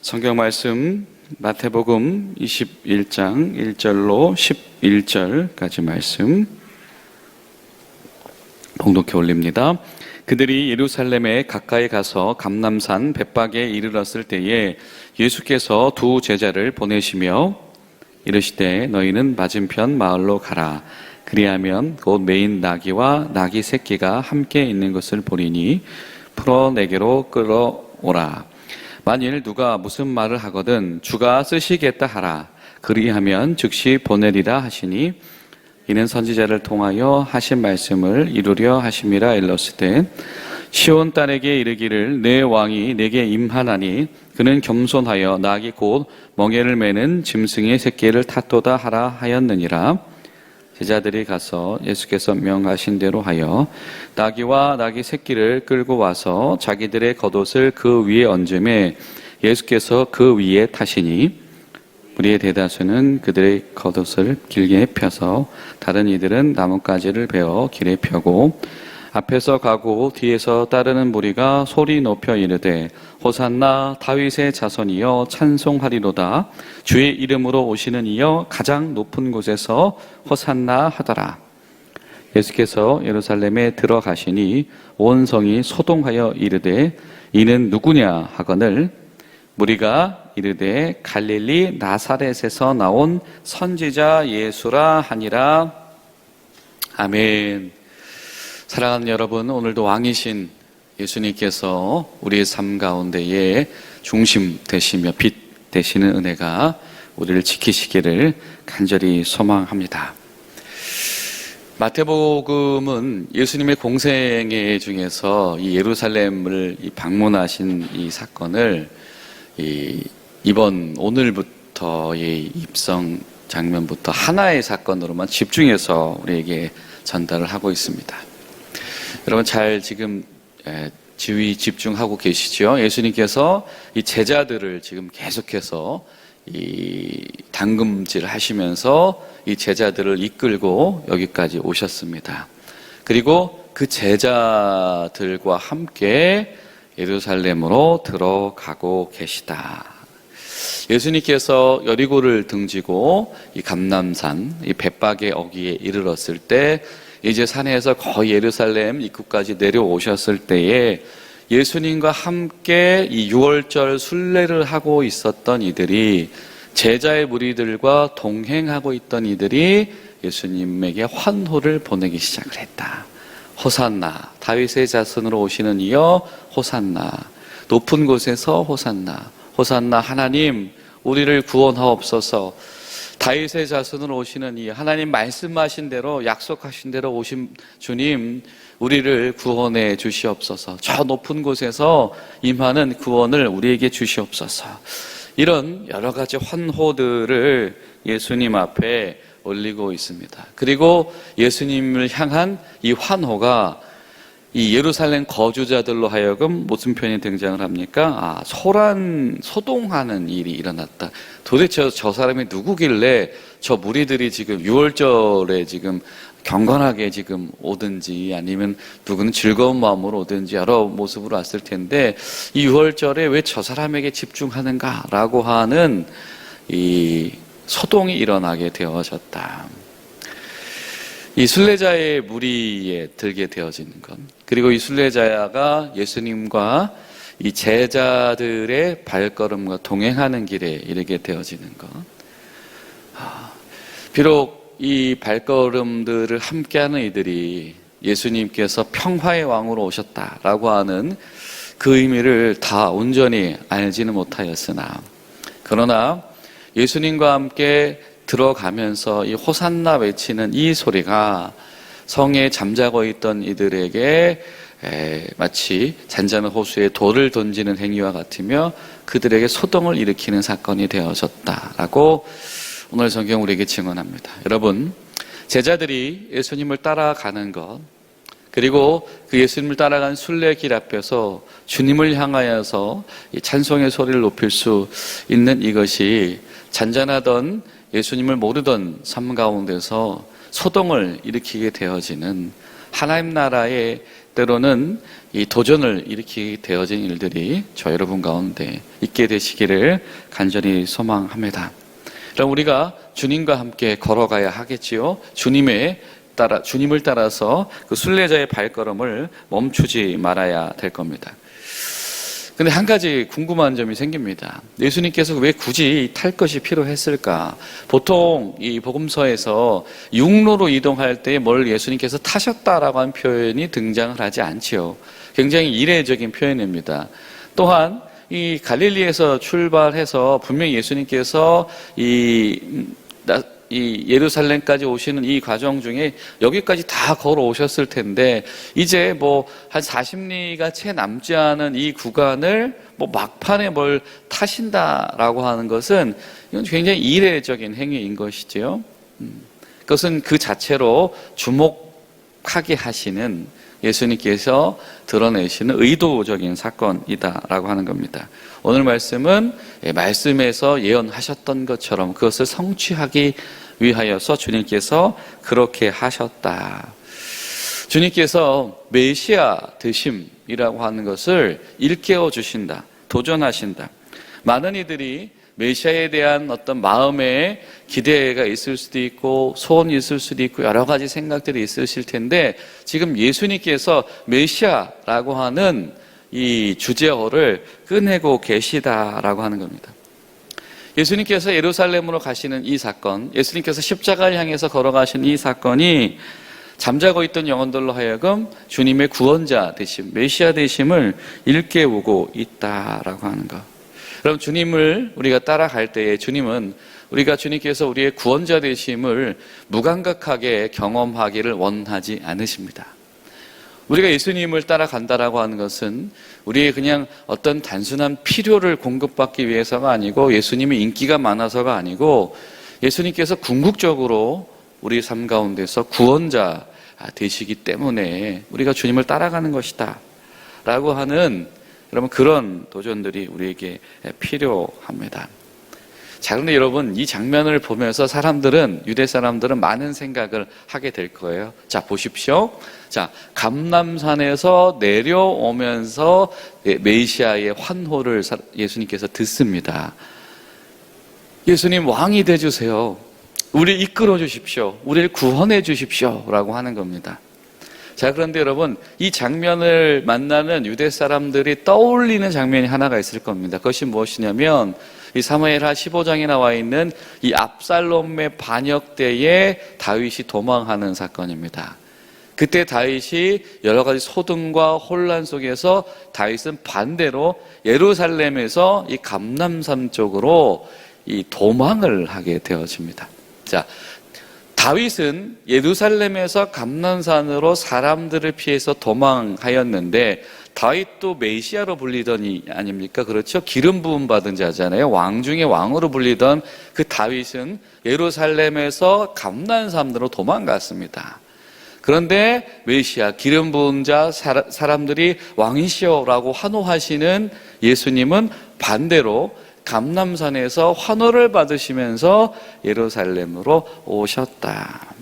성경 말씀 마태복음 21장 1절로 11절까지 말씀 봉독해 올립니다. 그들이 예루살렘에 가까이 가서 감람산 벳박에 이르렀을 때에 예수께서 두 제자를 보내시며 이르시되 너희는 맞은편 마을로 가라. 그리하면 곧 매인 나귀와 나귀 새끼가 함께 있는 것을 보리니 풀어 내게로 끌어오라. 만일 누가 무슨 말을 하거든 주가 쓰시겠다 하라. 그리하면 즉시 보내리라 하시니 이는 선지자를 통하여 하신 말씀을 이루려 하심이라. 일렀으되 시온 딸에게 이르기를 내 왕이 내게 임하나니 그는 겸손하여 나귀 곧 멍에를 매는 짐승의 새끼를 탔도다 하라 하였느니라. 제자들이 가서 예수께서 명하신 대로 하여 나귀와 나귀 새끼를 끌고 와서 자기들의 겉옷을 그 위에 얹음에 예수께서 그 위에 타시니 무리의 대다수는 그들의 겉옷을 길게 펴서 다른 이들은 나뭇가지를 베어 길에 펴고 앞에서 가고 뒤에서 따르는 무리가 소리 높여 이르되 호산나 다윗의 자손이여 찬송하리로다. 주의 이름으로 오시는 이여 가장 높은 곳에서 호산나 하더라. 예수께서 예루살렘에 들어가시니 온 성이 소동하여 이르되 이는 누구냐 하거늘 무리가 이르되 갈릴리 나사렛에서 나온 선지자 예수라 하니라. 아멘. 사랑하는 여러분, 오늘도 왕이신 예수님께서 우리의 삶 가운데에 중심 되시며 빛 되시는 은혜가 우리를 지키시기를 간절히 소망합니다. 마태복음은 예수님의 공생애 중에서 이 예루살렘을 방문하신 이 사건을 이번 오늘부터의 입성 장면부터 하나의 사건으로만 집중해서 우리에게 전달을 하고 있습니다. 여러분 잘 지금 지휘 집중하고 계시죠? 예수님께서 이 제자들을 지금 계속해서 이 당금질 하시면서 이 제자들을 이끌고 여기까지 오셨습니다. 그리고 그 제자들과 함께 예루살렘으로 들어가고 계시다. 예수님께서 여리고를 등지고 이 감람산, 이 벳박의 어귀에 이르렀을 때 이제 산에서 거의 예루살렘 입구까지 내려오셨을 때에 예수님과 함께 이 유월절 순례를 하고 있었던 이들이 제자의 무리들과 동행하고 있던 이들이 예수님에게 환호를 보내기 시작을 했다. 호산나, 다윗의 자손으로 오시는 이여 호산나, 높은 곳에서 호산나, 호산나 하나님 우리를 구원하옵소서. 다윗의 자손으로 오시는 이 하나님 말씀하신 대로 약속하신 대로 오신 주님 우리를 구원해 주시옵소서. 저 높은 곳에서 임하는 구원을 우리에게 주시옵소서. 이런 여러 가지 환호들을 예수님 앞에 올리고 있습니다. 그리고 예수님을 향한 이 환호가 이 예루살렘 거주자들로 하여금 무슨 표현이 등장을 합니까? 소동하는 일이 일어났다. 도대체 저 사람이 누구길래 저 무리들이 지금 유월절에 지금 경건하게 지금 오든지 아니면 누구는 즐거운 마음으로 오든지 여러 모습으로 왔을 텐데 이 유월절에 왜 저 사람에게 집중하는가라고 하는 이 소동이 일어나게 되어졌다. 이 순례자의 무리에 들게 되어지는 것, 그리고 이 순례자가 예수님과 이 제자들의 발걸음과 동행하는 길에 이르게 되어지는 것. 비록 이 발걸음들을 함께하는 이들이 예수님께서 평화의 왕으로 오셨다라고 하는 그 의미를 다 온전히 알지는 못하였으나, 그러나 예수님과 함께 들어가면서 이 호산나 외치는 이 소리가 성에 잠자고 있던 이들에게 마치 잔잔한 호수에 돌을 던지는 행위와 같으며 그들에게 소동을 일으키는 사건이 되어졌다라고 오늘 성경 우리에게 증언합니다. 여러분, 제자들이 예수님을 따라가는 것, 그리고 그 예수님을 따라간 순례길 앞에서 주님을 향하여서 이 찬송의 소리를 높일 수 있는 이것이 잔잔하던 예수님을 모르던 삶 가운데서 소동을 일으키게 되어지는 하나님 나라의 때로는 이 도전을 일으키게 되어진 일들이 저 여러분 가운데 있게 되시기를 간절히 소망합니다. 그럼 우리가 주님과 함께 걸어가야 하겠지요. 주님을 따라서 그 순례자의 발걸음을 멈추지 말아야 될 겁니다. 근데 한 가지 궁금한 점이 생깁니다. 예수님께서 왜 굳이 탈 것이 필요했을까? 보통 이 복음서에서 육로로 이동할 때 뭘 예수님께서 타셨다라고 하는 표현이 등장을 하지 않지요. 굉장히 이례적인 표현입니다. 또한 이 갈릴리에서 출발해서 분명히 예수님께서 이 예루살렘까지 오시는 이 과정 중에 여기까지 다 걸어오셨을 텐데 이제 뭐 한 40리가 채 남지 않은 이 구간을 뭐 막판에 뭘 타신다라고 하는 것은 이건 굉장히 이례적인 행위인 것이지요. 그것은 그 자체로 주목하게 하시는 예수님께서 드러내시는 의도적인 사건이다라고 하는 겁니다. 오늘 말씀은 말씀에서 예언하셨던 것처럼 그것을 성취하기 위하여서 주님께서 그렇게 하셨다. 주님께서 메시아 되심이라고 하는 것을 일깨워 주신다. 도전하신다. 많은 이들이 메시아에 대한 어떤 마음의 기대가 있을 수도 있고 소원이 있을 수도 있고 여러 가지 생각들이 있으실 텐데 지금 예수님께서 메시아라고 하는 이 주제어를 꺼내고 계시다라고 하는 겁니다. 예수님께서 예루살렘으로 가시는 이 사건, 예수님께서 십자가를 향해서 걸어가신 이 사건이 잠자고 있던 영혼들로 하여금 주님의 구원자 되심, 메시아 되심을 일깨우고 있다라고 하는 것. 그럼 주님을 우리가 따라갈 때에 우리가 주님께서 우리의 구원자 되심을 무감각하게 경험하기를 원하지 않으십니다. 우리가 예수님을 따라간다라고 하는 것은 우리의 그냥 어떤 단순한 필요를 공급받기 위해서가 아니고 예수님이 인기가 많아서가 아니고 예수님께서 궁극적으로 우리 삶 가운데서 구원자 되시기 때문에 우리가 주님을 따라가는 것이다 라고 하는 여러분 그런 도전들이 우리에게 필요합니다. 자, 그런데 여러분 이 장면을 보면서 유대 사람들은 많은 생각을 하게 될 거예요. 자, 보십시오. 자, 감람산에서 내려오면서 메시아의 환호를 예수님께서 듣습니다. 예수님 왕이 되주세요. 우리를 이끌어 주십시오. 우리를 구원해 주십시오. 라고 하는 겁니다. 자, 그런데 여러분 이 장면을 만나는 유대 사람들이 떠올리는 장면이 하나가 있을 겁니다. 그것이 무엇이냐면 이 사무엘하 15장에 나와 있는 이 압살롬의 반역 때에 다윗이 도망하는 사건입니다. 그때 다윗이 여러 가지 소동과 혼란 속에서 다윗은 반대로 예루살렘에서 이 감람산 쪽으로 이 도망을 하게 되어집니다. 자, 다윗은 예루살렘에서 감람산으로 사람들을 피해서 도망하였는데 다윗도 메시아로 불리던 아닙니까? 그렇죠? 기름 부음 받은 자잖아요. 왕 중에 왕으로 불리던 그 다윗은 예루살렘에서 감람산으로 도망갔습니다. 그런데 메시아, 기름 부은 자, 사람들이 왕이시여라고 환호하시는 예수님은 반대로 감람산에서 환호를 받으시면서 예루살렘으로 오셨다.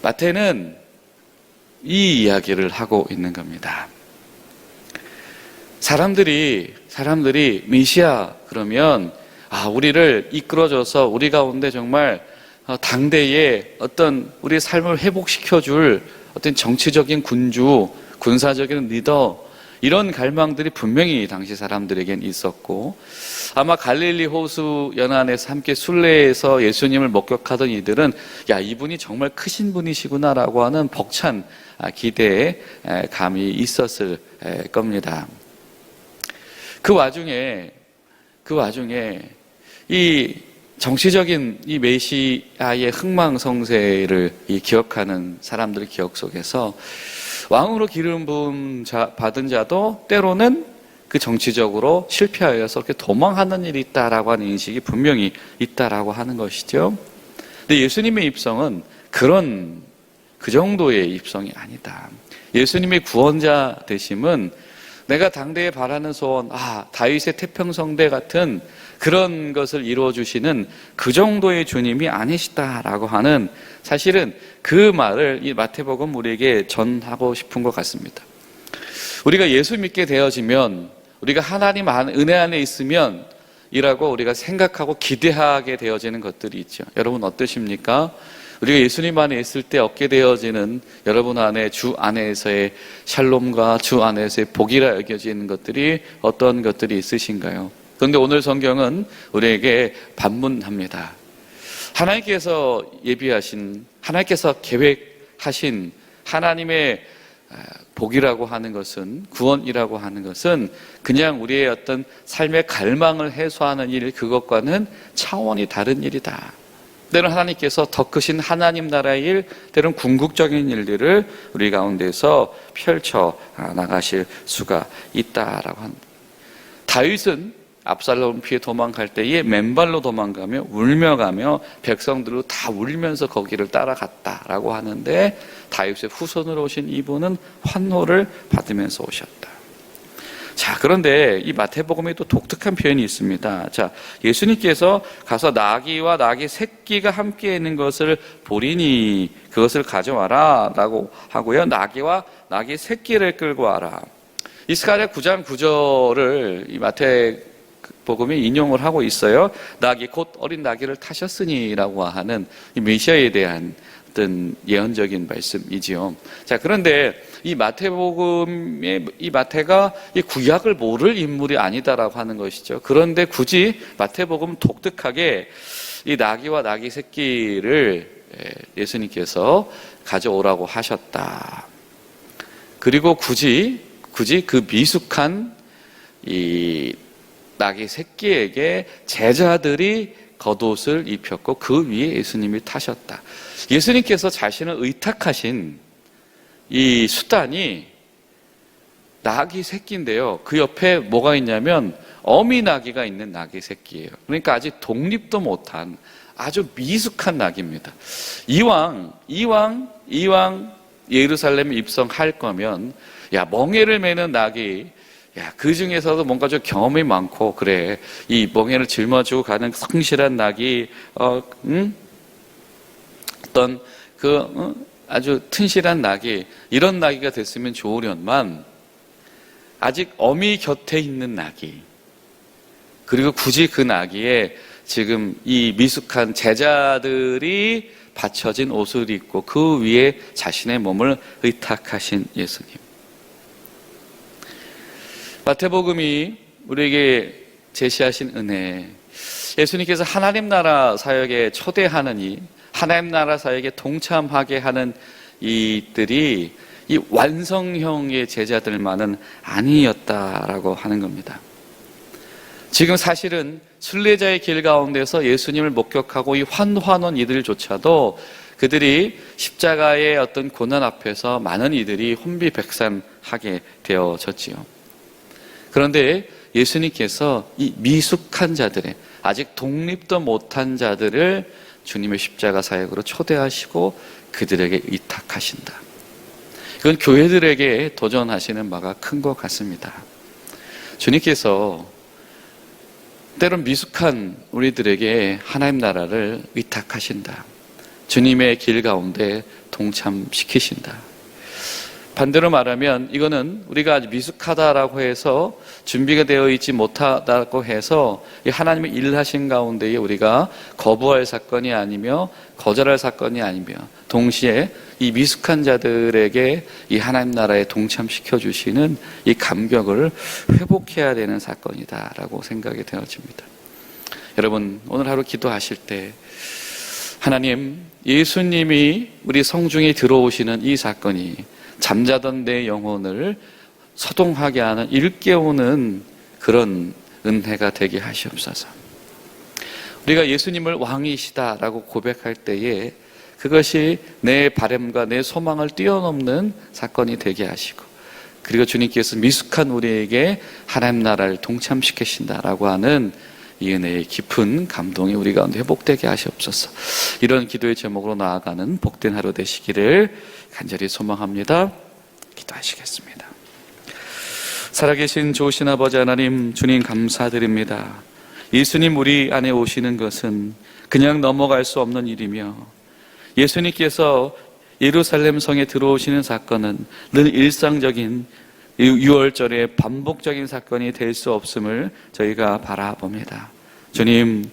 마태는 이 이야기를 하고 있는 겁니다. 사람들이 메시아 그러면 우리를 이끌어줘서 우리 가운데 정말 당대에 어떤 우리의 삶을 회복시켜줄 어떤 정치적인 군주, 군사적인 리더 이런 갈망들이 분명히 당시 사람들에겐 있었고 아마 갈릴리 호수 연안에서 함께 순례해서 예수님을 목격하던 이들은 이분이 정말 크신 분이시구나라고 하는 벅찬 기대에 감이 있었을 겁니다. 그 와중에 이 정치적인 이 메시아의 흥망성쇠를 기억하는 사람들의 기억 속에서 왕으로 기름 부음 받은 자도 때로는 그 정치적으로 실패하여서 이렇게 도망하는 일이 있다라고 하는 인식이 분명히 있다라고 하는 것이죠. 근데 예수님의 입성은 그 정도의 입성이 아니다. 예수님의 구원자 되심은 내가 당대에 바라는 소원, 다윗의 태평성대 같은 그런 것을 이루어주시는 그 정도의 주님이 아니시다라고 하는, 사실은 그 말을 이 마태복음 우리에게 전하고 싶은 것 같습니다. 우리가 예수 믿게 되어지면, 우리가 하나님 은혜 안에 있으면 이라고 우리가 생각하고 기대하게 되어지는 것들이 있죠. 여러분 어떠십니까? 우리가 예수님 안에 있을 때 얻게 되어지는 여러분 안에 주 안에서의 샬롬과 주 안에서의 복이라 여겨지는 것들이 어떤 것들이 있으신가요? 그런데 오늘 성경은 우리에게 반문합니다. 하나님께서 예비하신, 하나님께서 계획하신 하나님의 복이라고 하는 것은, 구원이라고 하는 것은 그냥 우리의 어떤 삶의 갈망을 해소하는 일, 그것과는 차원이 다른 일이다. 때로는 하나님께서 더 크신 하나님 나라의 일, 때로는 궁극적인 일들을 우리 가운데서 펼쳐 나가실 수가 있다라고 합니다. 다윗은 압살롬 피해 도망갈 때에 맨발로 도망가며 울며 가며 백성들로 다 울면서 거기를 따라갔다라고 하는데, 다윗의 후손으로 오신 이분은 환호를 받으면서 오셨다. 자, 그런데 이 마태복음에 또 독특한 표현이 있습니다. 자, 예수님께서 가서 나귀와 나귀 새끼가 함께 있는 것을 보리니 그것을 가져와라 라고 하고요, 나귀와 나귀 새끼를 끌고 와라. 이스가랴 9장 9절을 이 마태복음이 인용을 하고 있어요. 나귀 곧 어린 나귀를 타셨으니라고 하는 이 메시아에 대한 어떤 예언적인 말씀이지요. 자, 그런데 이 마태복음의 이 마태가 이 구약을 모를 인물이 아니다라고 하는 것이죠. 그런데 굳이 마태복음은 독특하게 이 나귀와 나귀 새끼를 예수님께서 가져오라고 하셨다. 그리고 굳이 그 미숙한 이 나귀 새끼에게 제자들이 겉옷을 입혔고 그 위에 예수님이 타셨다. 예수님께서 자신을 의탁하신 이 수단이 나귀 새끼인데요, 그 옆에 뭐가 있냐면 어미 나귀가 있는 나귀 새끼예요. 그러니까 아직 독립도 못한 아주 미숙한 나귀입니다. 이왕 예루살렘에 입성할 거면, 멍에를 매는 나귀, 그 중에서도 뭔가 좀 경험이 많고, 그래, 이 멍에를 짊어지고 가는 성실한 나귀, 어떤 아주 튼실한 나귀, 이런 나귀가 됐으면 좋으련만, 아직 어미 곁에 있는 나귀, 그리고 굳이 그 나귀에 지금 이 미숙한 제자들이 받쳐진 옷을 입고 그 위에 자신의 몸을 의탁하신 예수님. 마태복음이 우리에게 제시하신 은혜, 예수님께서 하나님 나라 사역에 초대하느니 하나님 나라 사역에 동참하게 하는 이들이 이 완성형의 제자들만은 아니었다라고 하는 겁니다. 지금 사실은 순례자의 길 가운데서 예수님을 목격하고 이 환호하는 이들조차도 그들이 십자가의 어떤 고난 앞에서 많은 이들이 혼비백산하게 되어졌지요. 그런데 예수님께서 이 미숙한 자들의, 아직 독립도 못한 자들을 주님의 십자가 사역으로 초대하시고 그들에게 위탁하신다. 이건 교회들에게 도전하시는 바가 큰 것 같습니다. 주님께서 때론 미숙한 우리들에게 하나님 나라를 위탁하신다. 주님의 길 가운데 동참시키신다. 반대로 말하면 이거는 우리가 아주 미숙하다라고 해서, 준비가 되어 있지 못하다고 해서 이 하나님의 일하신 가운데에 우리가 거부할 사건이 아니며 거절할 사건이 아니며, 동시에 이 미숙한 자들에게 이 하나님 나라에 동참시켜 주시는 이 감격을 회복해야 되는 사건이다라고 생각이 되어집니다. 여러분, 오늘 하루 기도하실 때 하나님, 예수님이 우리 성중에 들어오시는 이 사건이 잠자던 내 영혼을 소동하게 하는, 일깨우는 그런 은혜가 되게 하시옵소서. 우리가 예수님을 왕이시다라고 고백할 때에 그것이 내 바람과 내 소망을 뛰어넘는 사건이 되게 하시고, 그리고 주님께서 미숙한 우리에게 하나님 나라를 동참시키신다라고 하는 이 은혜의 깊은 감동이 우리 가운데 회복되게 하시옵소서. 이런 기도의 제목으로 나아가는 복된 하루 되시기를 간절히 소망합니다. 기도하시겠습니다. 살아계신 좋으신 아버지 하나님, 주님 감사드립니다. 예수님 우리 안에 오시는 것은 그냥 넘어갈 수 없는 일이며, 예수님께서 예루살렘 성에 들어오시는 사건은 늘 일상적인 6월절의 반복적인 사건이 될 수 없음을 저희가 바라봅니다. 주님,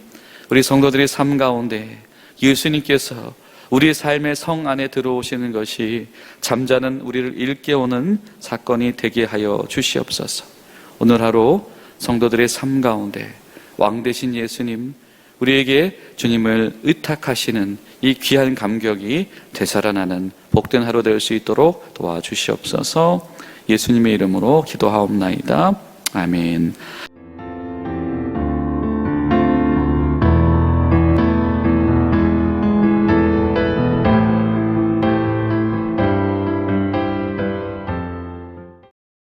우리 성도들의 삶 가운데 예수님께서 우리 삶의 성 안에 들어오시는 것이 잠자는 우리를 일깨우는 사건이 되게 하여 주시옵소서. 오늘 하루 성도들의 삶 가운데 왕 되신 예수님, 우리에게 주님을 의탁하시는 이 귀한 감격이 되살아나는 복된 하루 될 수 있도록 도와주시옵소서. 예수님의 이름으로 기도하옵나이다. 아멘.